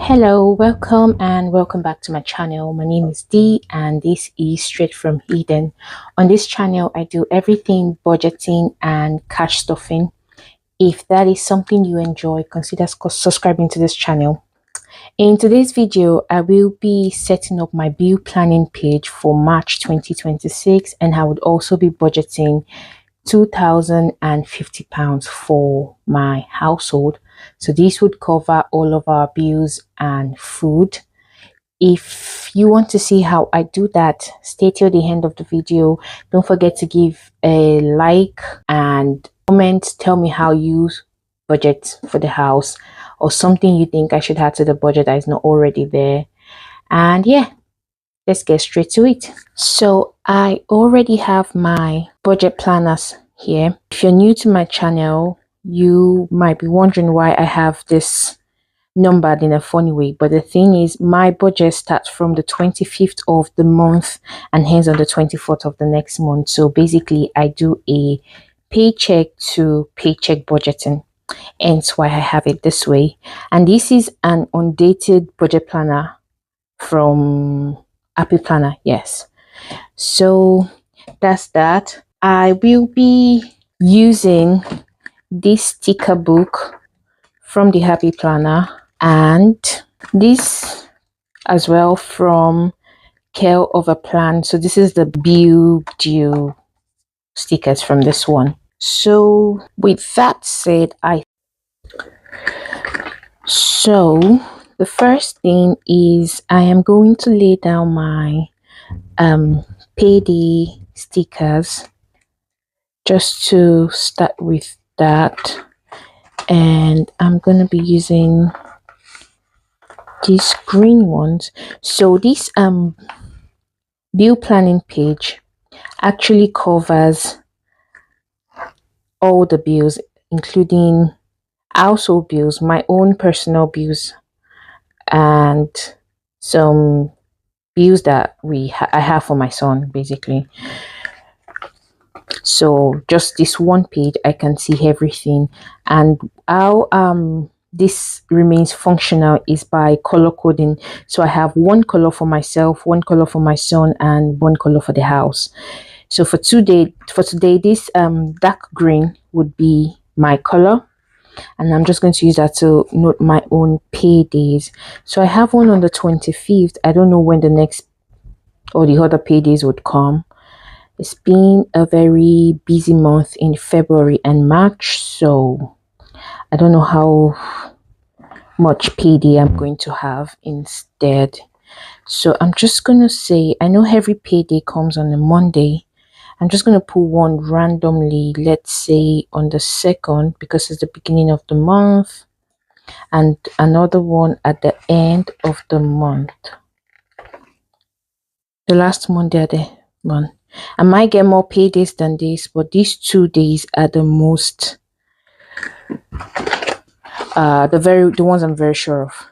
Hello, welcome back to my channel. My name is Dee and this is Straight from Eden. On this channel, I do everything budgeting and cash stuffing. If that is something you enjoy, consider subscribing to this channel. In today's video, I will be setting up my bill planning page for March 2026, and I would also be budgeting £2,050 for my household. So this would cover all of our bills and food. If you want to see how I do that, stay till the end of the video. Don't forget to give a like and comment. Tell me how you budget for the house or something you think I should add to the budget that is not already there. And yeah, let's get straight to it. So I already have my budget planners here. If you're new to my channel, you might be wondering why I have this numbered in a funny way, but the thing is, my budget starts from the 25th of the month and ends on the 24th of the next month. So basically I do a paycheck to paycheck budgeting, hence why I have it this way. And this is an undated budget planner from Happy Planner. Yes, so that's that. I will be using this sticker book from the Happy Planner and this as well from Care of a Plan. So this is the bill due stickers from this one. So with that said, the first thing is I am going to lay down my payday stickers just to start with that, and I'm going to be using these green ones. So this bill planning page actually covers all the bills, including household bills, my own personal bills, and some bills that I have for my son, basically. So just this one page, I can see everything. And how this remains functional is by color coding. So I have one color for myself, one color for my son, and one color for the house. So for today, this dark green would be my color, and I'm just going to use that to note my own paydays. So I have one on the 25th. I don't know when the next or the other paydays would come. It's been a very busy month in February and March, so I don't know how much payday I'm going to have instead. So I'm just going to say, I know every payday comes on a Monday. I'm just going to put one randomly, let's say on the 2nd, because it's the beginning of the month, and another one at the end of the month, the last Monday of the month. I might get more paydays than this, but these 2 days are the most the ones I'm very sure of.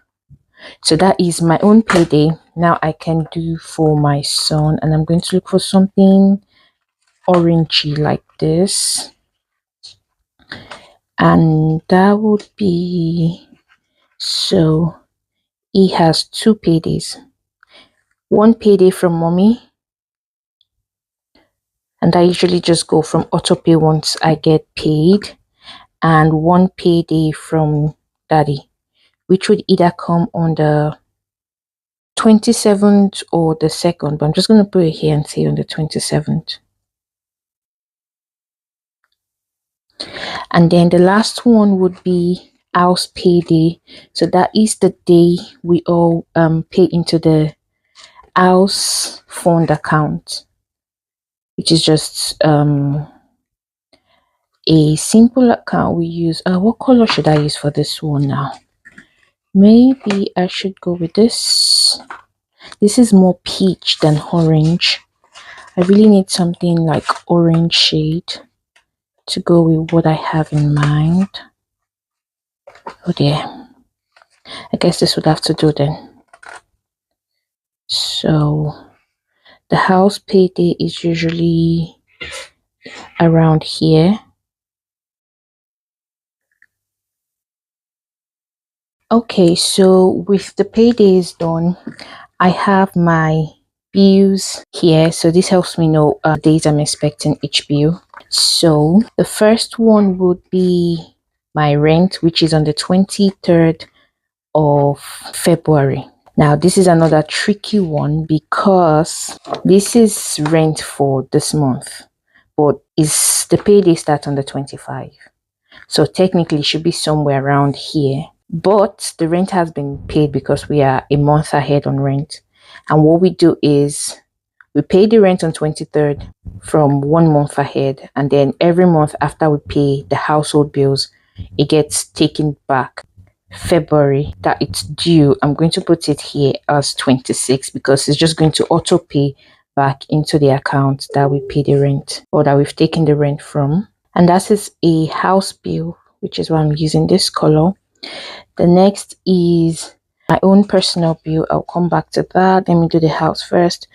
So that is my own payday. Now I can do for my son, and I'm going to look for something orangey like this, and that would be, so he has 2 paydays, one payday from mommy, and I usually just go from auto pay once I get paid, and one payday from daddy, which would either come on the 27th or the 2nd, but I'm just going to put it here and say on the 27th. And then the last one would be house payday. So that is the day we all pay into the house fund account, which is just a simple account we use. What color should I use for this one now? Maybe I should go with this. This is more peach than orange. I really need something like orange shade to go with what I have in mind. Oh dear, I guess this would have to do then. So the house payday is usually around here. Okay, so with the paydays done, I have my bills here. So this helps me know days I'm expecting each bill. So the first one would be my rent, which is on the 23rd of February. Now, this is another tricky one because this is rent for this month, but is the payday starts on the 25th. So technically it should be somewhere around here. But the rent has been paid because we are a month ahead on rent. And what we do is we pay the rent on 23rd from 1 month ahead, and then every month after we pay the household bills, it gets taken back. February that it's due, I'm going to put it here as 26 because it's just going to auto pay back into the account that we pay the rent or that we've taken the rent from. And that is a house bill, which is why I'm using this color. The next is my own personal bill. I'll come back to that. Let me do the house first.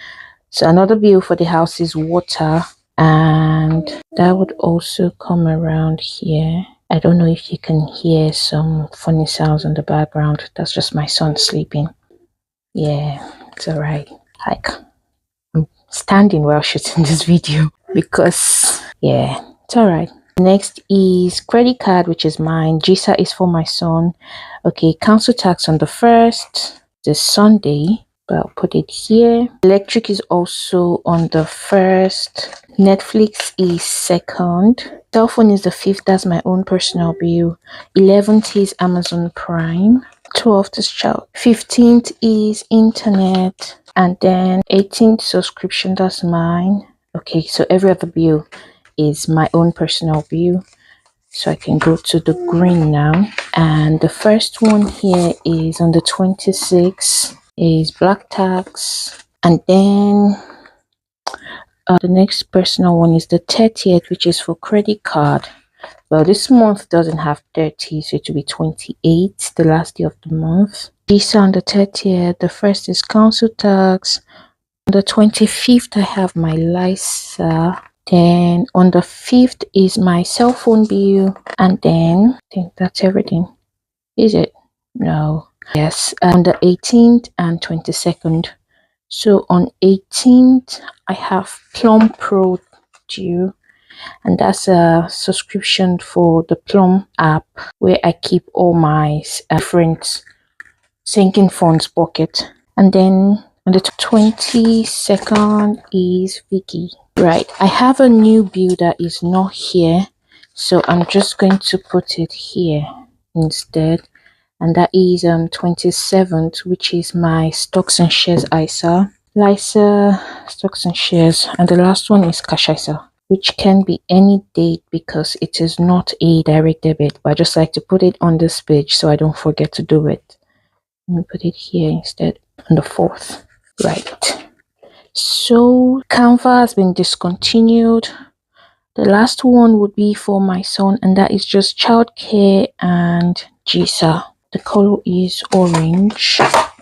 So another bill for the house is water, and that would also come around here. I don't know if you can hear some funny sounds in the background. That's just my son sleeping. Yeah, it's all right. Like, I'm standing while shooting this video because, yeah, it's all right. Next is credit card, which is mine. GISA is for my son. Okay, council tax on the 1st, this Sunday, but I'll put it here. Electric is also on the 1st. Netflix is 2nd. Cell phone is the 5th. That's my own personal bill. 11th is Amazon Prime. 12th is child. 15th is internet. And then 18th subscription. That's mine. Okay, so every other bill is my own personal bill. So I can go to the green now. And the first one here is on the 26th is black tax. And then the next personal one is the 30th, which is for credit card. Well, this month doesn't have 30, so it will be 28, the last day of the month. This on the 30th, the first is council tax. On the 25th, I have my LISA. Then on the 5th is my cell phone bill. And then I think that's everything. Is it? No. Yes. On the 18th and 22nd. So on 18th, I have Plum Pro due, and that's a subscription for the Plum app where I keep all my different sinking funds bucket. And then on the 22nd is Vicky. Right, I have a new bill that is not here, so I'm just going to put it here instead. And that is 27th, which is my stocks and shares ISA, LISA, stocks and shares, and the last one is cash ISA, which can be any date because it is not a direct debit, but I just like to put it on this page so I don't forget to do it. Let me put it here instead on the 4th. Right, so Canva has been discontinued. The last one would be for my son, and that is just childcare and GISA. The color is orange,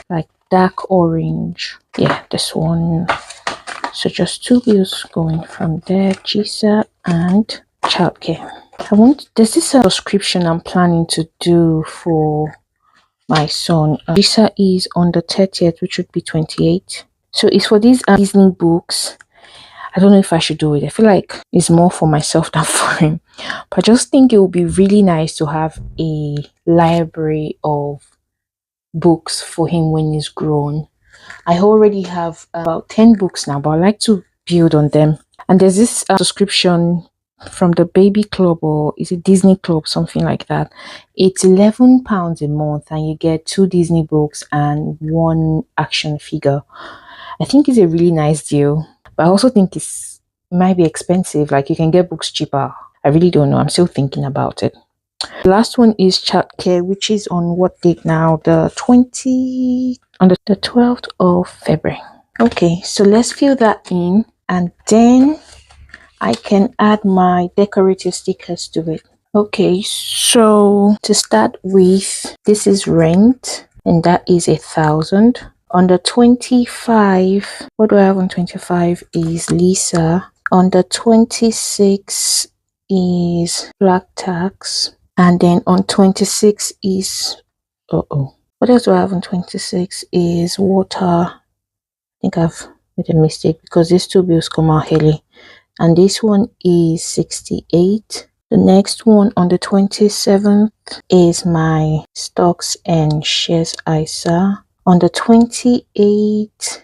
like dark orange. Yeah, this one. So just two bills going from there, GISA and childcare. There's this subscription I'm planning to do for my son. GISA is on the 30th, which would be 28. So it's for these Disney books. I don't know if I should do it. I feel like it's more for myself than for him. But I just think it would be really nice to have a library of books for him when he's grown. I already have about 10 books now, but I like to build on them. And there's this subscription from the Baby Club, or is it Disney Club, something like that. It's £11 a month, and you get 2 Disney books and 1 action figure. I think it's a really nice deal. But I also think it might be expensive. Like, you can get books cheaper. I really don't know. I'm still thinking about it. The last one is childcare, which is on what date now? On the 12th of February. Okay, so let's fill that in, and then I can add my decorative stickers to it. Okay, so to start with, this is rent, and that is 1,000. On the 25, what do I have on 25 is Lisa. On the 26 is black tax. And then on 26 is What else do I have on 26 is water. I think I've made a mistake because these two bills come out early. And this one is 68. The next one on the 27th is my stocks and shares ISA. On the 28th,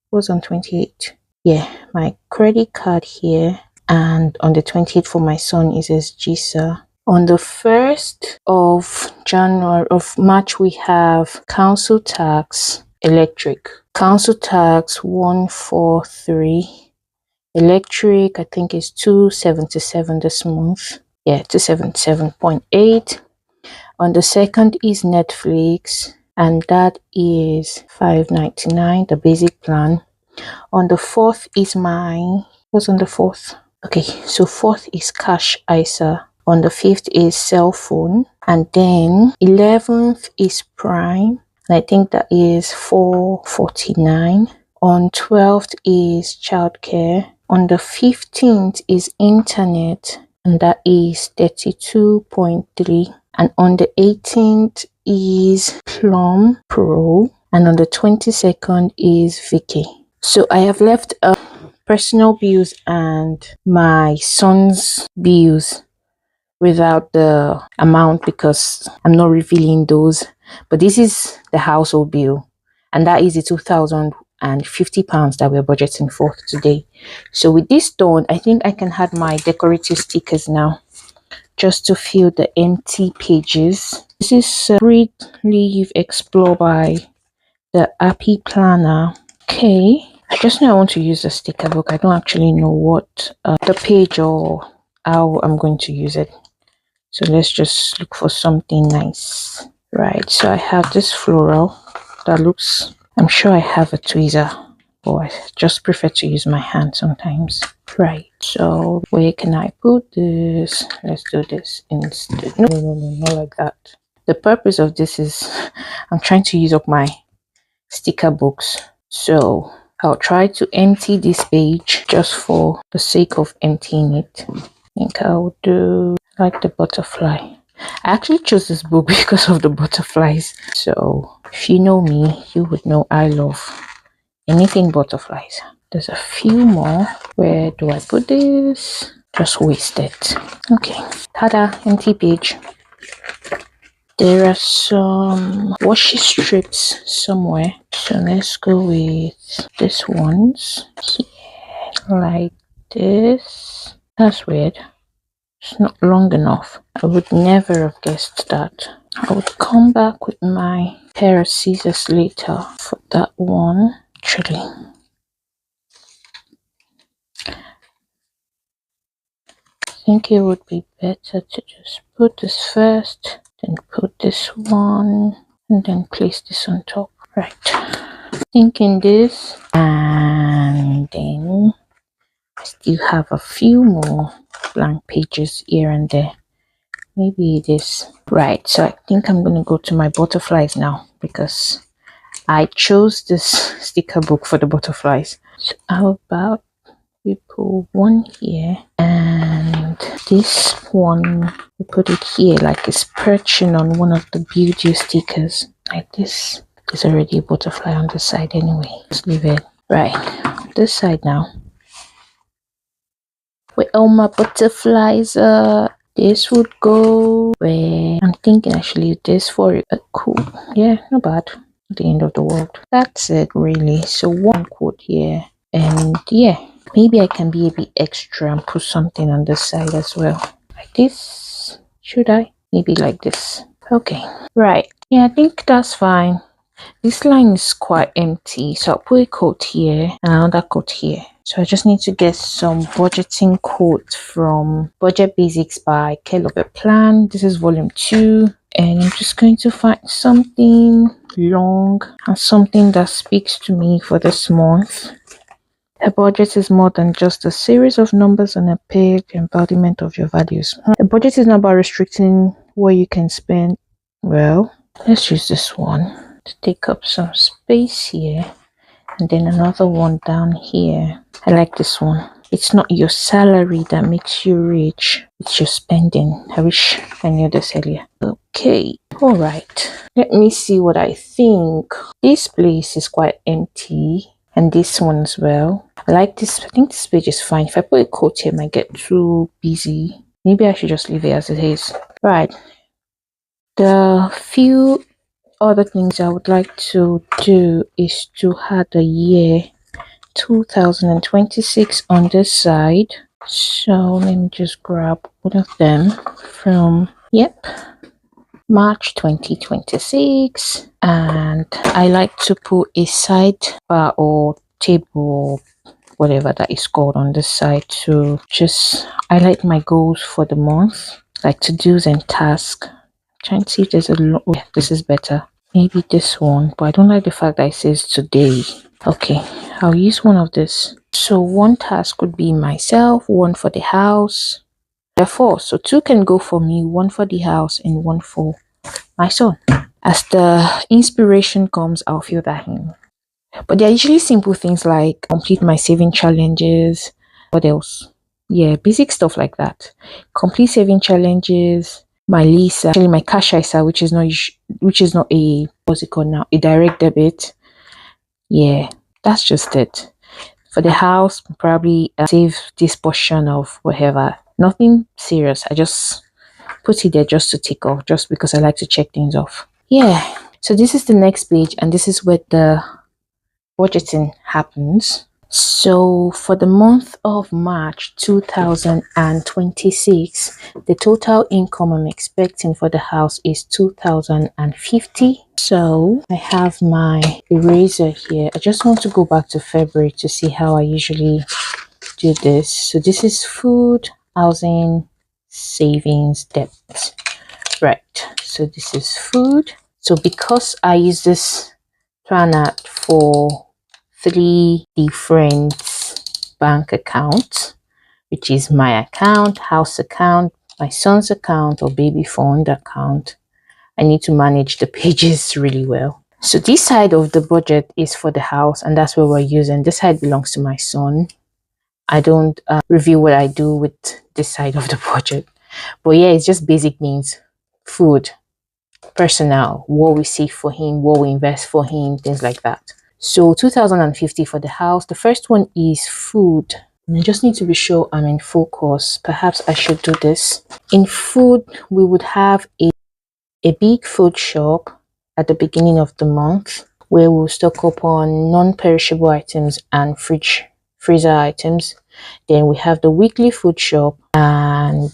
what's on 28th? Yeah, my credit card here. And on the 28th for my son is SGSA. On the 1st of March, we have council tax, electric. Council tax 143. Electric, I think is 277 this month. Yeah, 277.8. On the 2nd is Netflix, and that is $5.99, the basic plan. On the 4th is what's on the 4th? Okay, so 4th is cash ISA. On the 5th is cell phone, and then 11th is Prime, and I think that is $4.49. On 12th is childcare. On the 15th is internet, and that is 32.3. And on the 18th is Plum Pro, and on the 22nd is Vicky. So I have left personal bills and my son's bills without the amount because I'm not revealing those. But this is the household bill, and that is the £2,050 that we're budgeting for today. So with this done, I think I can add my decorative stickers now, just to fill the empty pages. This is Read, Leave, Explore by the Happy Planner. Okay, I just know I want to use a sticker book. I don't actually know what the page or how I'm going to use it. So let's just look for something nice. Right, so I have this floral that looks, I'm sure I have a tweezer, but I just prefer to use my hand sometimes. Right, so where can I put this? Let's do this instead. No, not like that. The purpose of this is I'm trying to use up my sticker books. So I'll try to empty this page just for the sake of emptying it. I think I'll do like the butterfly. I actually chose this book because of the butterflies. So if you know me, you would know I love anything butterflies. There's a few more. Where do I put this? Just waste it. Okay, tada, empty page. There are some washi strips somewhere, so let's go with this ones here, like this. That's weird. It's not long enough. I would never have guessed that. I would come back with my pair of scissors later for that one. Actually, I think it would be better to just put this first, then put this one, and then place this on top. Right, thinking this, and then I still have a few more blank pages here and there. Maybe this. Right, so I think I'm gonna go to my butterflies now because I chose this sticker book for the butterflies. So how about we put one here, and this one we put it here like it's perching on one of the beauty stickers like this. There's already a butterfly on the side anyway. Let's leave it. Right, this side now. Where all my butterflies are, this would go where I'm thinking I should leave this for it. Cool. Yeah, not bad. At the end of the world. That's it really. So one quote here, and yeah, maybe I can be a bit extra and put something on this side as well. Like this. Should I? Maybe like this. Okay. Right. Yeah, I think that's fine. This line is quite empty, so I'll put a quote here and another quote here. So I just need to get some budgeting quotes from Budget Basics by Care of a Plan. This is volume 2, and I'm just going to find something long and something that speaks to me for this month. A budget is more than just a series of numbers on a page, the embodiment of your values. A budget is not about restricting what you can spend. Well, let's use this one to take up some space here, and then another one down here. I like this one. It's not your salary that makes you rich, it's your spending. I wish I knew this earlier. Okay, all right. Let me see what I think. This place is quite empty, and this one as well. I like this. I think this page is fine. If I put a quote here, it might get too busy. Maybe I should just leave it as it is. Right. The few other things I would like to do is to add the year 2026 on this side. So let me just grab one of them from, yep, March 2026. And I like to put a sidebar or table, whatever that is called, on this side to just highlight my goals for the month, like to-dos and tasks. Trying to see if there's a lot. Yeah, this is better. Maybe this one, but I don't like the fact that it says today. Okay, I'll use one of this. So one task would be myself, one for the house. There are 4, so 2 can go for me, 1 for the house and 1 for my son. As the inspiration comes, I'll fill that in. But they're usually simple things like complete my saving challenges. What else? Yeah, basic stuff like that. Complete saving challenges. My Lisa, actually my cash ISA, which is not a, what's it called now, a direct debit. Yeah, that's just it. For the house, probably save this portion of whatever. Nothing serious. I just put it there just to tick off, just because I like to check things off. Yeah, so this is the next page, and this is where the budgeting happens. So for the month of March 2026, the total income I'm expecting for the house is 2,050. So I have my eraser here. I just want to go back to February to see how I usually do this. So this is food, housing, savings, debt. Right, so this is food. So because I use this planner for 3 different bank accounts, which is my account, house account, my son's account, or baby fund account, I need to manage the pages really well. So this side of the budget is for the house, and that's what we're using. This side belongs to my son. I don't review what I do with this side of the budget, but yeah, it's just basic needs: food, personal, what we save for him, what we invest for him, things like that. So 2,050 for the house. The first one is food. And I just need to be sure I'm in focus. Perhaps I should do this. In food, we would have a big food shop at the beginning of the month where we'll stock up on non-perishable items and freezer items. Then we have the weekly food shop and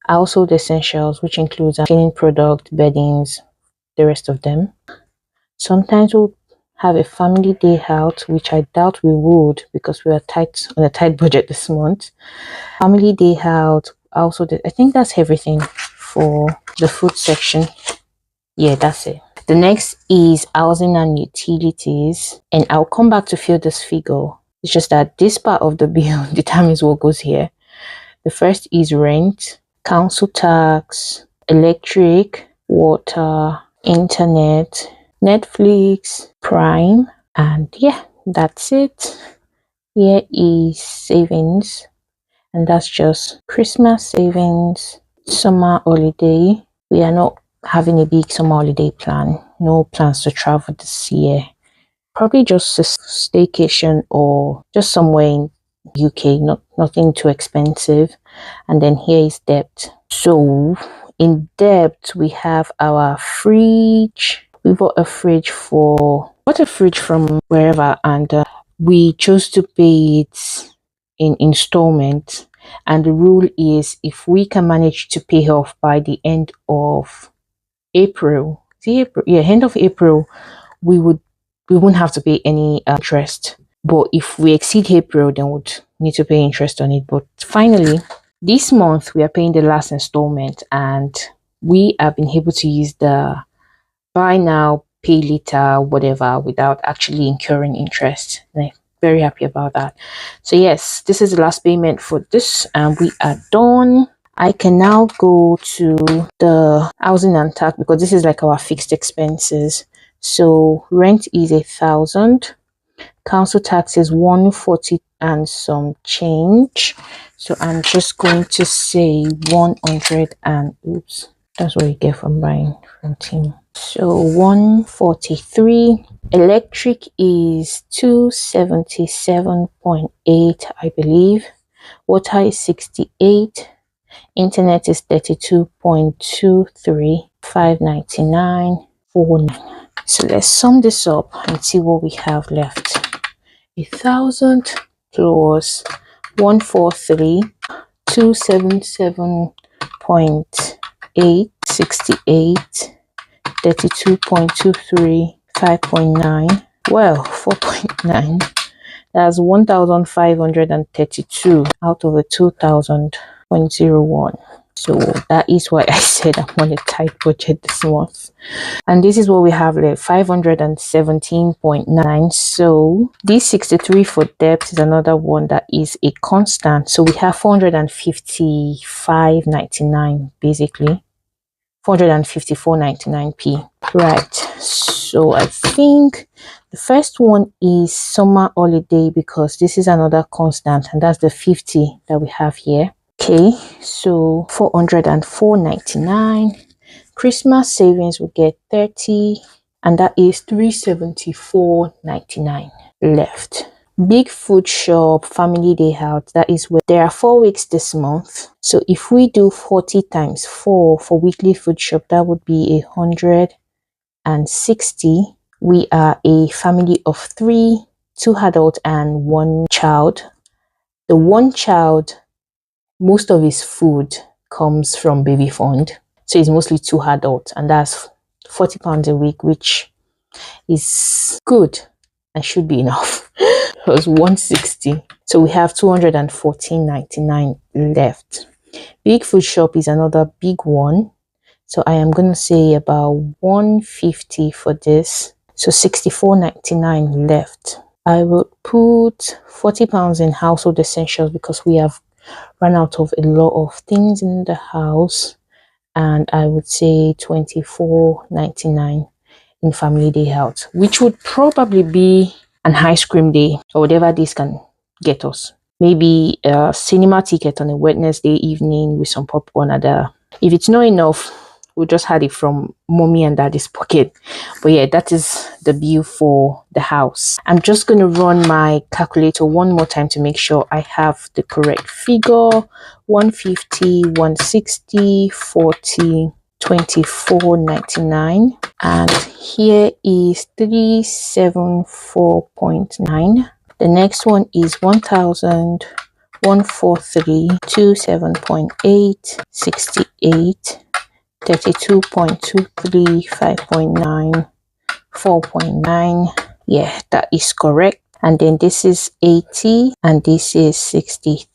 household essentials, which includes cleaning product, beddings, the rest of them. Sometimes we'll have a family day out, which I doubt we would because we are on a tight budget this month. Family day out. Also, I think that's everything for the food section. Yeah, that's it. The next is housing and utilities, and I'll come back to fill this figure. It's just that this part of the bill determines what goes here. The first is rent, council tax, electric, water, internet, Netflix, Prime, and yeah, that's it. Here is savings, and that's just Christmas savings, summer holiday. We are not having a big summer holiday plan. No plans to travel this year. Probably just a staycation or just somewhere in UK, nothing too expensive. And then here is debt. So in debt, we have our fridge. We bought a fridge from wherever, and we chose to pay it in installment. And the rule is if we can manage to pay off by the end of April, end of April, we won't have to pay any interest. But if we exceed April, then we'd need to pay interest on it. But finally, this month we are paying the last installment, and we have been able to use the buy now, pay later, whatever, without actually incurring interest. And I'm very happy about that. So yes, this is the last payment for this, and we are done. I can now go to the housing and tax because this is like our fixed expenses. So rent is 1,000, Council tax is 140 and some change. So I'm just going to say 100 and oops, that's what you get from buying from Team. So 143. Electric is 277.8, I believe. Water is 68. Internet is 32.23. 599. 49. So let's sum this up and see what we have left. 1,000 plus 143, 277.8, 68, 32.23, 5.9. Well, 4.9. That's 1,532 out of the 2,000.01. So that is why I said I'm on a tight budget this month. And this is what we have left, 517.9. So this 63 for debt is another one that is a constant. So we have 455.99 basically, 454.99p. Right. So I think the first one is summer holiday because this is another constant, and that's the 50 that we have here. Okay, so 404.99. Christmas savings will get 30, and that is 374.99 left. Big food shop, family day out, that is where there are 4 weeks this month. So if we do 40 times 4 for weekly food shop, that would be 160. We are a family of 3, 2 adults and 1 child. The 1 child, most of his food comes from baby fund. So it's mostly 2 adults, and that's £40 a week, which is good and should be enough. It was 160. So we have 214.99 left. Big food shop is another big one. So I am going to say about 150 for this. So 64.99 left. I will put £40 in household essentials because we have run out of a lot of things in the house. And I would say 24.99 in family day out, which would probably be an ice cream day or whatever this can get us. Maybe a cinema ticket on a Wednesday evening with some popcorn at the. If it's not enough, we just had it from mommy and daddy's pocket. But yeah, that is the bill for the house. I'm just going to run my calculator one more time to make sure I have the correct figure. 150, 160, 40, 24.99, and here is 374.9. The next one is 1,000, 143, 27.8, 68, 32.23, 5.9, 4.9. Yeah, that is correct. And then this is 80 and this is 60.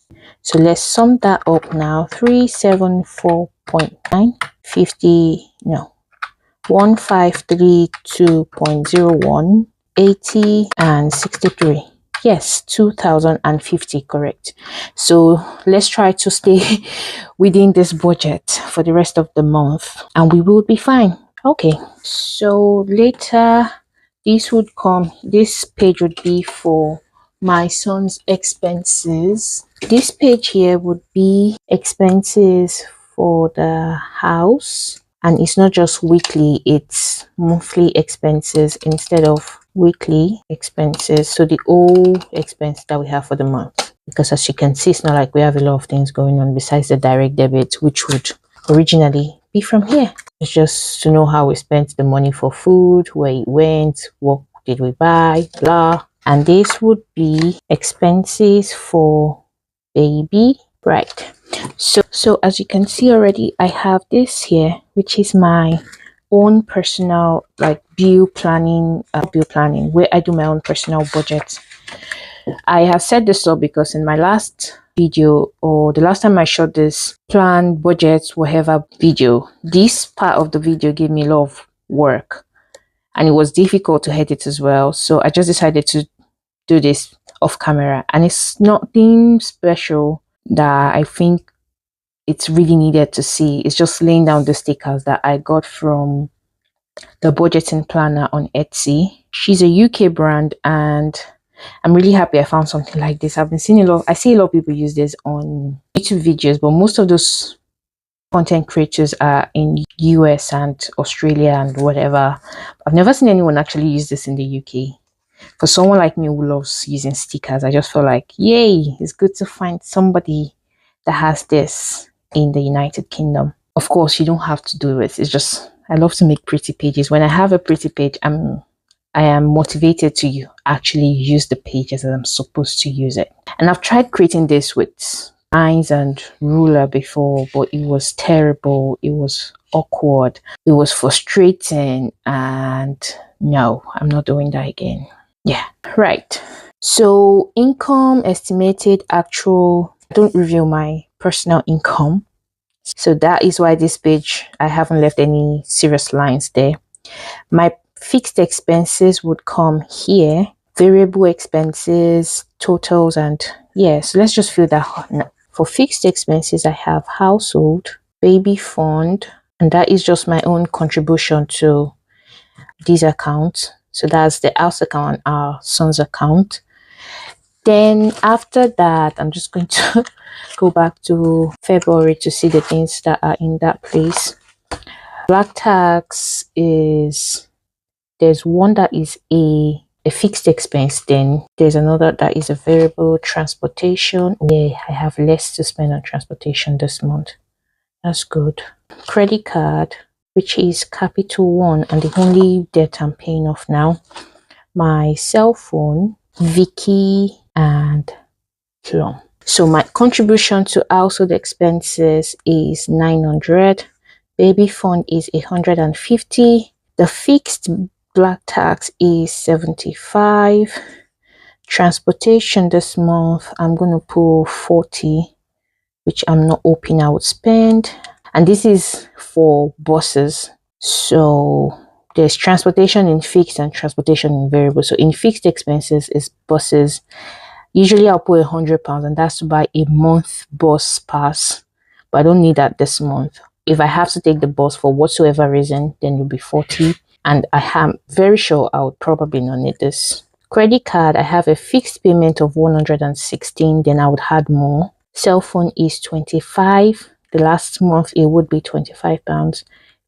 So let's sum that up now. 374.9, 50, no, 1532.01, 80 and 63. Yes, 2,050, correct. So let's try to stay within this budget for the rest of the month and we will be fine. Okay, so later this page would be for my son's expenses. This page here would be expenses for the house, and it's not just weekly, it's monthly expenses instead of weekly expenses. So the whole expense that we have for the month, because as you can see, it's not like we have a lot of things going on besides the direct debit, which would originally be from here. It's just to know how we spent the money for food, where it went, what did we buy, blah. And this would be expenses for baby, right? So as you can see already, I have this here, which is my own personal bill planning, where I do my own personal budget. I have set this up because in my last video, or the last time I shot this plan, budgets, whatever video, this part of the video gave me a lot of work and it was difficult to edit as well. So I just decided to do this off camera, and it's nothing special that I think it's really needed to see. It's just laying down the stickers that I got from the budgeting planner on Etsy. She's a UK brand and I'm really happy I found something like this. I've been seeing I see a lot of people use this on YouTube videos, but most of those content creators are in US and Australia and whatever. I've never seen anyone actually use this in the UK. For someone like me who loves using stickers, I just feel like, yay, it's good to find somebody that has this in the United Kingdom. Of course, you don't have to do it. It's just, I love to make pretty pages. When I have a pretty page, I am motivated to actually use the page as I'm supposed to use it. And I've tried creating this with lines and ruler before, but it was terrible. It was awkward. It was frustrating. And no, I'm not doing that again. Yeah, right. So income, estimated, actual. I don't reveal my personal income. So that is why this page, I haven't left any serious lines there. My fixed expenses would come here, variable expenses, totals, and yeah, so let's just fill that now. For fixed expenses, I have household, baby fund, and that is just my own contribution to these accounts. So that's the house account and our son's account. Then after that, I'm just going to go back to February to see the things that are in that place. Black tax is, there's one that is a fixed expense, then there's another that is a variable. Transportation, yeah, I have less to spend on transportation this month. That's good. Credit card, which is Capital One, and the only debt I'm paying off now. My cell phone, Vicky, and Plum. So my contribution to household expenses is 900. Baby fund is 150. The fixed black tax is 75. Transportation this month, I'm going to pull 40, which I'm not hoping I would spend. And this is for buses. So there's transportation in fixed and transportation in variable. So in fixed expenses is buses. Usually I'll put £100, and that's to buy a month bus pass, but I don't need that this month. If I have to take the bus for whatsoever reason, then it'll be 40, and I am very sure I would probably not need this. Credit card, I have a fixed payment of 116, then I would add more. Cell phone is 25. The last month it would be £25.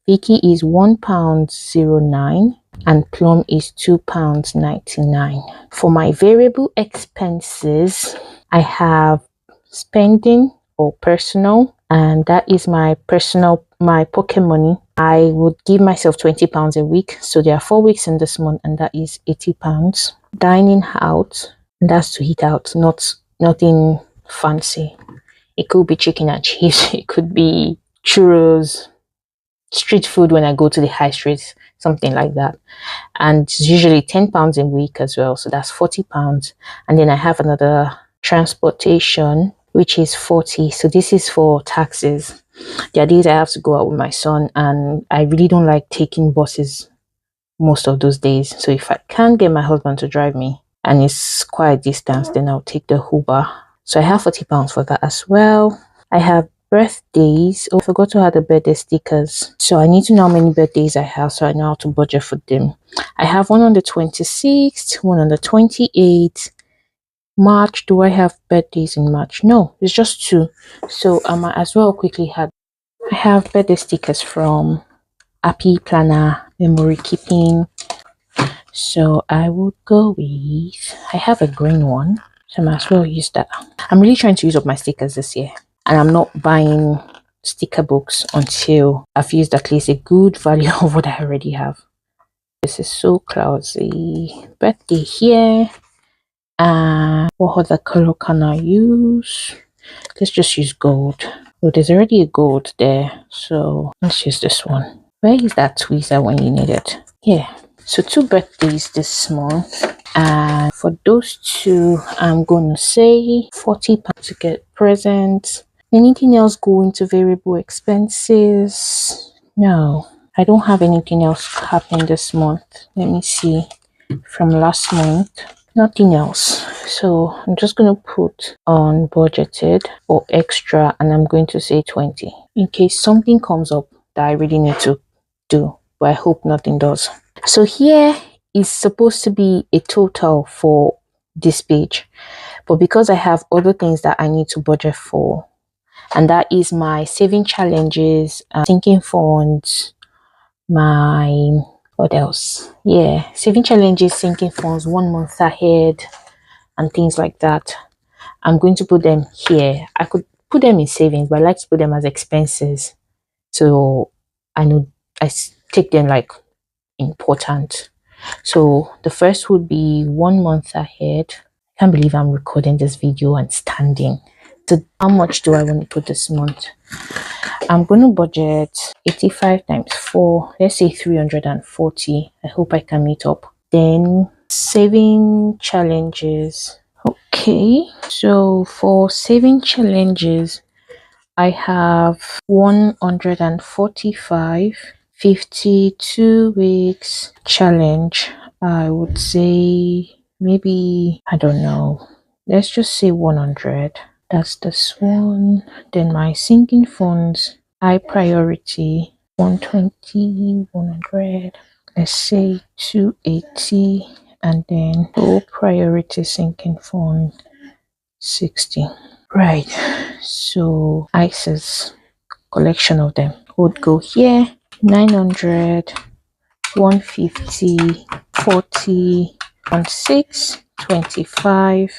Vicky is £1.09. and Plum is £2.99. For my variable expenses, I have spending or personal, and that is my pocket money. I would give myself £20 a week, so there are 4 weeks in this month, and that is £80. Dining out, and that's to eat out, nothing fancy. It could be chicken and cheese, it could be churros, street food when I go to the high street, something like that. And it's usually £10 a week as well, so that's £40. And then I have another transportation, which is 40. So this is for taxis. There are days I have to go out with my son, and I really don't like taking buses most of those days. So if I can't get my husband to drive me and it's quite a distance, then I'll take the Uber. So I have £40 for that as well. I have birthdays. I forgot to add the birthday stickers, so I need to know how many birthdays I have so I know how to budget for them. I have one on the 26th, one on the 28th. March, do I have birthdays in March? No, it's just 2. So I might as well quickly add. I have birthday stickers from Happy Planner Memory Keeping, so I would go with, I have a green one, so I might as well use that. I'm really trying to use up my stickers this year, and I'm not buying sticker books until I've used at least a good value of what I already have. This is so cloudy. Birthday here. And what other color can I use? Let's just use gold. Oh, there's already a gold there, so let's use this one. Where is that tweezer when you need it? Yeah. So 2 birthdays this month, and for those 2 I'm gonna say £40 to get presents. Anything else go into variable expenses? No, I don't have anything else happening this month. Let me see from last month. Nothing else. So I'm just going to put on budgeted or extra, and I'm going to say 20 in case something comes up that I really need to do, but I hope nothing does. So here is supposed to be a total for this page. But because I have other things that I need to budget for, and that is my saving challenges, sinking funds, my what else? Yeah, saving challenges, sinking funds, 1 month ahead, and things like that. I'm going to put them here. I could put them in savings, but I like to put them as expenses. So I know take them like important. So the first would be 1 month ahead. I can't believe I'm recording this video and standing. So how much do I want to put this month? I'm going to budget 85 times 4. Let's say 340. I hope I can meet up. Then saving challenges. Okay, so for saving challenges, I have 145 52 weeks challenge. I would say maybe, I don't know, let's just say 100. That's this one. Then my sinking funds, high priority, 120, 100. Let's say 280, and then low priority sinking fund, 60. Right, so ISAs, collection of them would go here. 900, 150, 40, 16, 25,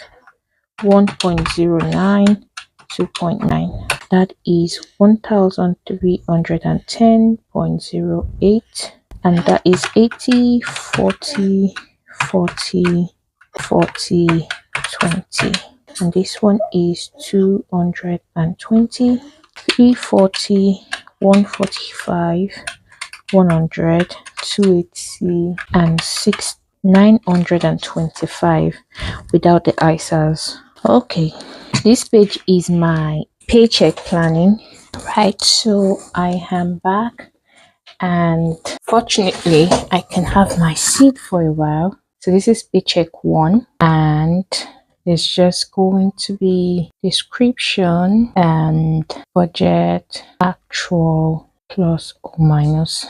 1.09, 2.9. That is 1310.08, and that is 80, 40, 40, 40, 20. And this one is 220, 340, 145, 100, 280, and 925 without the ISAs. Okay, this page is my paycheck planning. Right, so I am back, and fortunately I can have my seat for a while. So this is paycheck 1, and it's just going to be description and budget, actual, plus or minus.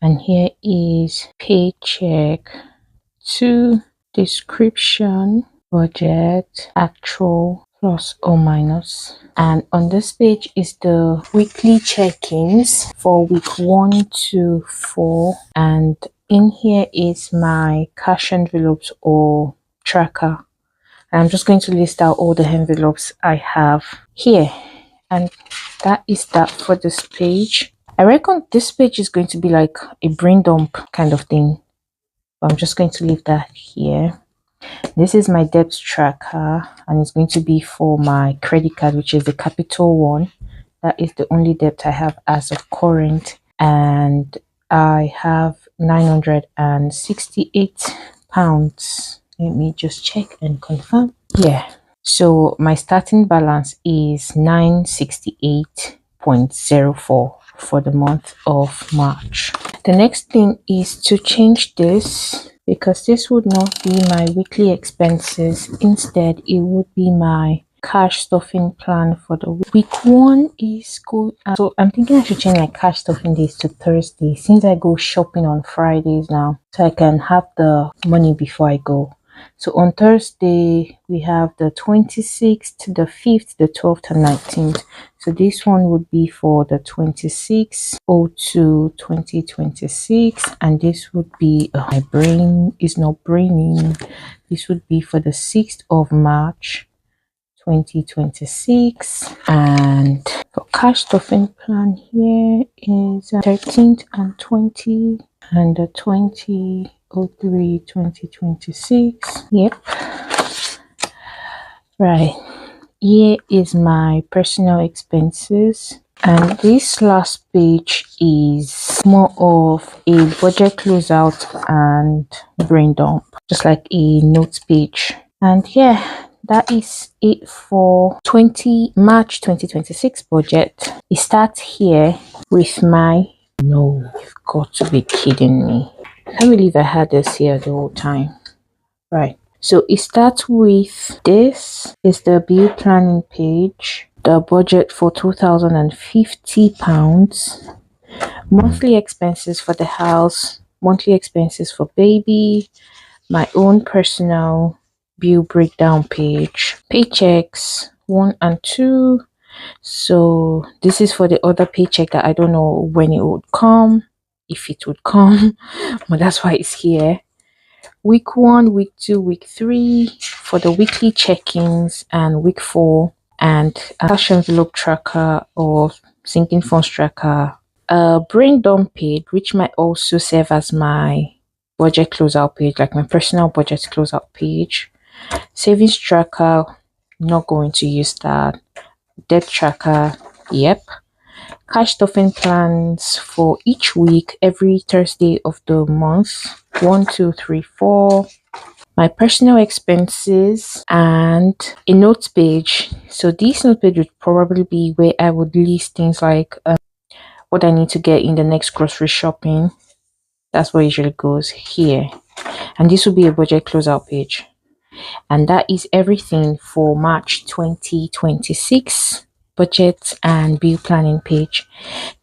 And here is paycheck 2, description, budget, actual, plus or minus. And on this page is the weekly check-ins for week 1 to 4, and in here is my cash envelopes or tracker. I'm just going to list out all the envelopes I have here, and that is that for this page. I reckon this page is going to be like a brain dump kind of thing, but I'm just going to leave that here. This is my debt tracker, and it's going to be for my credit card, which is the Capital One. That is the only debt I have as of current, and I have 968 pounds. Let me just check and confirm. Yeah, so my starting balance is 968.04 for the month of March. The next thing is to change this, because this would not be my weekly expenses. Instead, it would be my cash stuffing plan for the week 1 is good. So I'm thinking I should change my cash stuffing days to Thursday, since I go shopping on Fridays now, so I can have the money before I go. So on Thursday, we have the 26th, the 5th, the 12th, and 19th. So this one would be for the 26/02/2026. And this would be, my brain is not braining. This would be for the 6th of March, 2026. And for cash stuffing plan here is 13th and 20, and the 20/03/2026. Yep. Right, here is my personal expenses, and this last page is more of a budget closeout and brain dump, just like a notes page. And yeah, that is it for March 2026 budget. It starts here with my, no, you've got to be kidding me. I can't believe I had this here the whole time. Right, so it starts with this is the bill planning page, the budget for £2,050, monthly expenses for the house, monthly expenses for baby, my own personal, bill breakdown page, paychecks 1 and 2. So this is for the other paycheck that I don't know when it would come, if it would come, but that's why it's here. Week 1, week 2, week 3 for the weekly check-ins, and week 4 and a cash envelope tracker or sinking funds tracker. A brain dump page, which might also serve as my budget closeout page, like my personal budget closeout page. Savings tracker, not going to use that. Debt tracker, yep. Cash stuffing plans for each week, every Thursday of the month. 1, 2, 3, 4. My personal expenses and a notes page. So this note page would probably be where I would list things like what I need to get in the next grocery shopping. That's what usually goes here. And this will be a budget closeout page. And that is everything for March 2026 budget and bill planning page.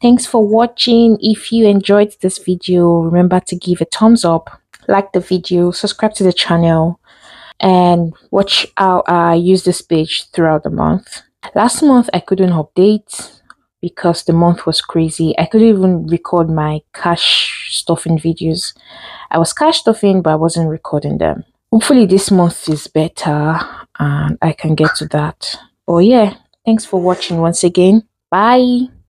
Thanks for watching. If you enjoyed this video, remember to give a thumbs up, like the video, subscribe to the channel, and watch how I use this page throughout the month. Last month I couldn't update because the month was crazy. I couldn't even record my cash stuffing videos. I was cash stuffing, but I wasn't recording them. Hopefully this month is better and I can get to that. Oh yeah, thanks for watching once again. Bye.